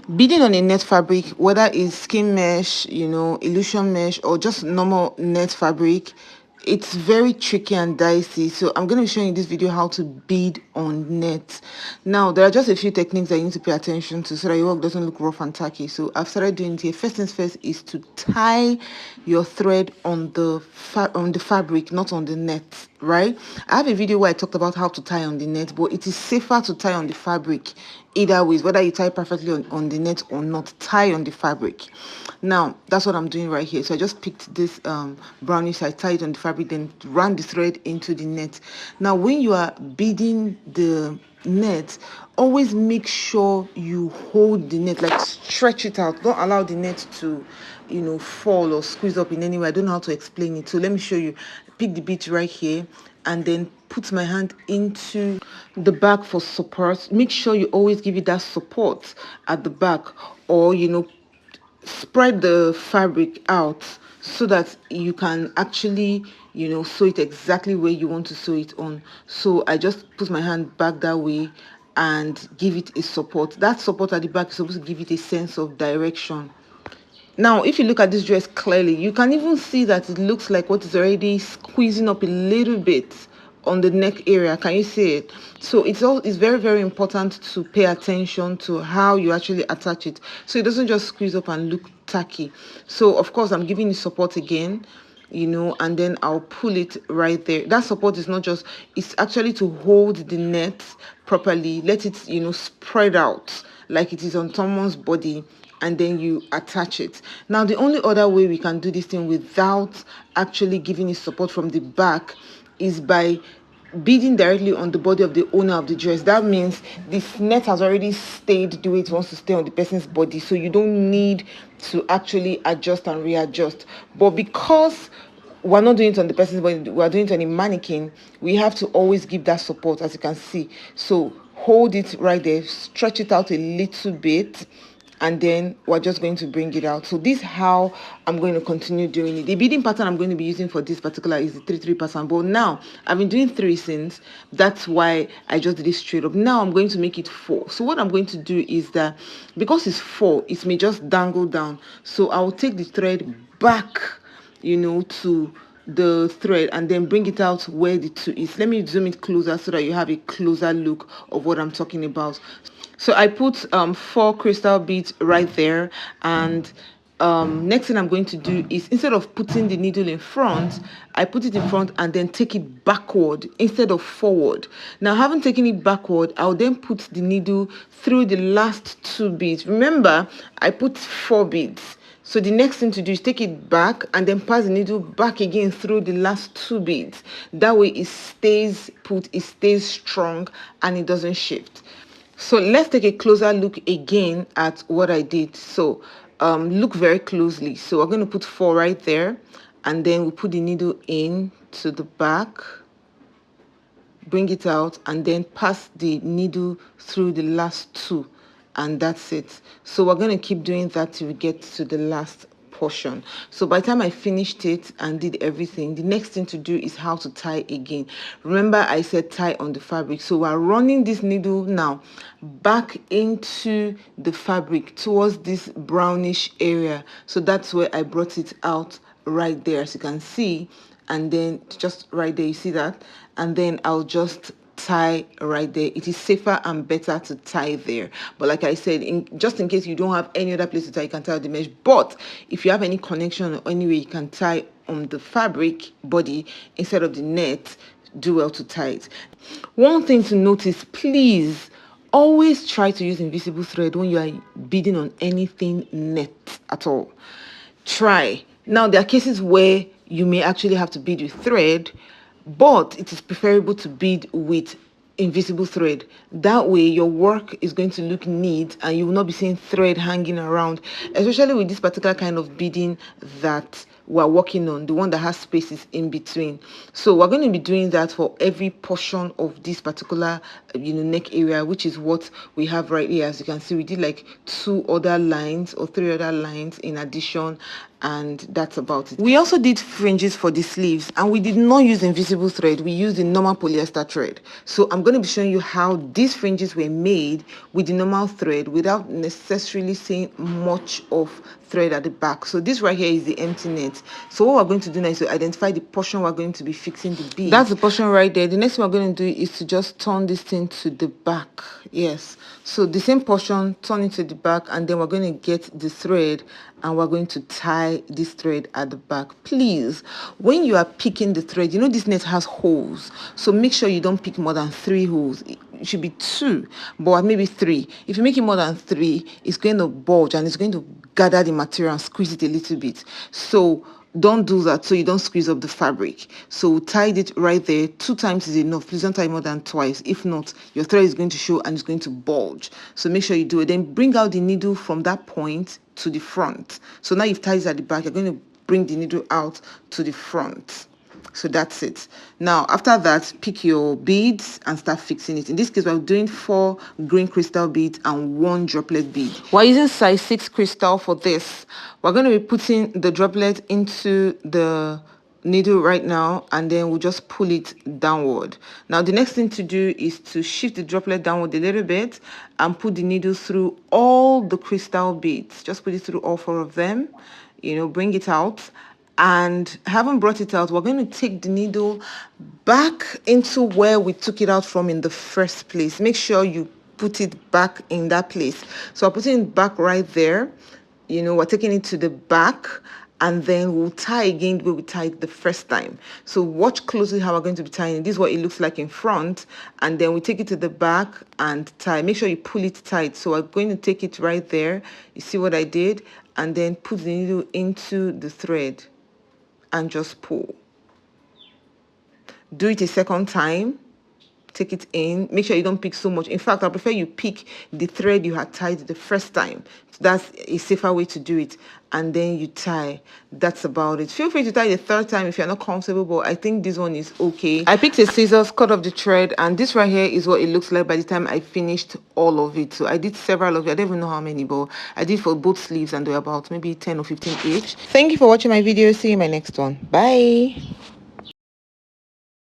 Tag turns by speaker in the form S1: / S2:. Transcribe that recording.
S1: Beading on a net fabric, whether it's skin mesh, illusion mesh, or just normal net fabric, it's very tricky and dicey. So I'm going to be showing you this video how to bead on net. Now there are just a few techniques that you need to pay attention to so that your work doesn't look rough and tacky. So I've started doing it here. First things first is to tie your thread on the fabric, not on the net, right? I have a video where I talked about how to tie on the net, but it is safer to tie on the fabric. Either ways, whether you tie perfectly on the net or not, tie on the fabric. Now that's what I'm doing right here. So I just picked this brownish, I tied it on the fabric, then ran the thread into the net. Now when you are beading the net, always make sure you hold the net, like stretch it out. Don't allow the net to fall or squeeze up in any way. I don't know how to explain it, so let me show you. Pick the bead right here and then put my hand into the back for support. Make sure you always give it that support at the back, or spread the fabric out so that you can actually sew it exactly where you want to sew it on. So I just put my hand back that way and give it a support. That support at the back is supposed to give it a sense of direction. Now if you look at this dress clearly, you can even see that it looks like what is already squeezing up a little bit on the neck area. Can you see it? So it's very, very important to pay attention to how you actually attach it, so it doesn't just squeeze up and look tacky. So of course I'm giving you support again, and then I'll pull it right there. That support is not just, it's actually to hold the net properly, let it spread out like it is on someone's body, and then you attach it. Now the only other way we can do this thing without actually giving it support from the back is by beading directly on the body of the owner of the dress. That means this net has already stayed the way it wants to stay on the person's body, so you don't need to actually adjust and readjust. But because we're not doing it on the person's body, we're doing it on a mannequin, we have to always give that support, as you can see. So hold it right there, stretch it out a little bit, and then we're just going to bring it out. So this is how I'm going to continue doing it. The beading pattern I'm going to be using for this particular is the 3-3 pattern, but now I've been doing 3 since, that's why I just did it straight up. Now I'm going to make it 4. So what I'm going to do is that because it's 4, it may just dangle down, so I'll take the thread back to the thread and then bring it out where the 2 is. Let me zoom it closer so that you have a closer look of what I'm talking about. So I put 4 crystal beads right there, and next thing I'm going to do is, instead of putting the needle in front, I put it in front and then take it backward instead of forward. Now having taken it backward, I'll then put the needle through the last 2 beads. Remember, I put 4 beads. So the next thing to do is take it back and then pass the needle back again through the last 2 beads. That way it stays put, it stays strong, and it doesn't shift. So let's take a closer look again at what I did. So look very closely. So we're going to put 4 right there, and then we put the needle in to the back, bring it out, and then pass the needle through the last 2, and that's it. So we're going to keep doing that till we get to the last portion. So by the time I finished it and did everything, the next thing to do is how to tie again. Remember I said tie on the fabric, so we're running this needle now back into the fabric towards this brownish area. So that's where I brought it out right there, as you can see, and then just right there, you see that, and then I'll just tie right there. It is safer and better to tie there, but like I said, just in case you don't have any other place to tie, you can tie on the mesh. But if you have any connection or any way you can tie on the fabric body instead of the net, do well to tie it. One thing to notice, please always try to use invisible thread when you are beading on anything net at all. Try. Now there are cases where you may actually have to bead with thread, but it is preferable to bead with invisible thread. That way your work is going to look neat and you will not be seeing thread hanging around, especially with this particular kind of beading that we're working on, the one that has spaces in between. So we're going to be doing that for every portion of this particular neck area, which is what we have right here. As you can see, we did like 2 other lines or 3 other lines in addition, and that's about it. We also did fringes for the sleeves, and we did not use invisible thread. We used the normal polyester thread. So I'm going to be showing you how these fringes were made with the normal thread without necessarily seeing much of thread at the back. So this right here is the empty net. So what we're going to do now is to identify the portion we're going to be fixing the bead. That's the portion right there. The next thing we're going to do is to just turn this thing to the back. Yes, so the same portion, turn it to the back, and then we're going to get the thread and we're going to tie this thread at the back. Please, when you are picking the thread, you know this net has holes, so make sure you don't pick more than 3 holes. It should be 2, but maybe 3. If you make it more than 3, it's going to bulge and it's going to gather the material and squeeze it a little bit. So don't do that, so you don't squeeze up the fabric. So tied it right there. 2 times is enough. Please don't tie more than twice. If not, your thread is going to show and it's going to bulge. So make sure you do it. Then bring out the needle from that point to the front. So now you've tied it at the back, you're going to bring the needle out to the front. So that's it. Now after that, pick your beads and start fixing it. In this case, we're doing 4 green crystal beads and 1 droplet bead. We're using size 6 crystal for this. We're going to be putting the droplet into the needle right now, and then we'll just pull it downward. Now the next thing to do is to shift the droplet downward a little bit and put the needle through all the crystal beads. Just put it through all 4 of them, you know, bring it out. And having brought it out, we're going to take the needle back into where we took it out from in the first place. Make sure you put it back in that place. So I'm putting it back right there. You know, we're taking it to the back, and then we'll tie again the way we tied the first time. So watch closely how we're going to be tying. This is what it looks like in front, and then we take it to the back and tie. Make sure you pull it tight. So I'm going to take it right there. You see what I did? And then put the needle into the thread and just pull. Do it a second time. Take it in. Make sure you don't pick so much. In fact, I prefer you pick the thread you had tied the first time. So that's a safer way to do it. And then you tie. That's about it. Feel free to tie the 3rd time if you're not comfortable, but I think this one is okay. I picked a scissors, cut off the thread, and this right here is what it looks like by the time I finished all of it. So I did several of it. I don't even know how many, but I did for both sleeves, and they're about maybe 10 or 15 each. Thank you for watching my video. See you in my next one. Bye.